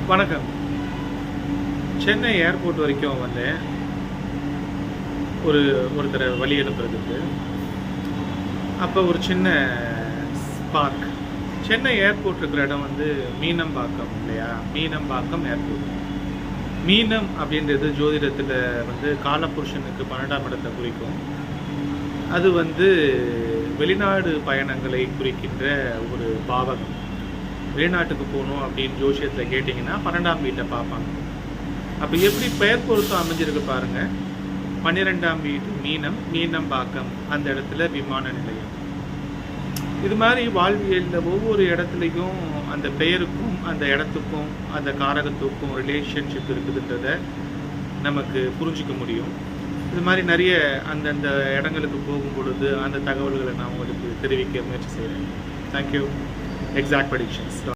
வணக்கம். சென்னை ஏர்போர்ட் வரைக்கும் வந்தேன். ஒருத்தரை வழி அனுப்புறதுக்கு. அப்போ ஒரு சின்ன ஸ்பார்க். சென்னை ஏர்போர்ட் இருக்கிற இடம் வந்து மீனம்பாக்கம் இல்லையா? மீனம்பாக்கம் ஏர்போர்ட். மீனம் அப்படின்றது ஜோதிடத்தில் வந்து காலபுருஷனுக்கு 12ஆம் இடத்தை குறிக்கும். அது வந்து வெளிநாடு பயணங்களை குறிக்கின்ற ஒரு பாவகம். வெளிநாட்டுக்கு போகணும் அப்படின்னு ஜோசியத்தில் கேட்டிங்கன்னா 12ஆம் வீட்டை பார்ப்பாங்க. அப்போ எப்படி பெயர் பொருத்தம் அமைஞ்சிருக்கு பாருங்கள். 12ஆம் வீட்டு மீனம்பாக்கம், அந்த இடத்துல விமான நிலையம். இது மாதிரி வாழ்வியலில் ஒவ்வொரு இடத்துலையும் அந்த பெயருக்கும் அந்த இடத்துக்கும் அந்த காரகத்துக்கும் ரிலேஷன்ஷிப் இருக்குதுன்றதை நமக்கு புரிஞ்சிக்க முடியும். இது மாதிரி நிறைய அந்தந்த இடங்களுக்கு போகும் பொழுது அந்த தகவல்களை நான் உங்களுக்கு தெரிவிக்க முயற்சி செய்கிறேன். தேங்க்யூ. Exact predictions.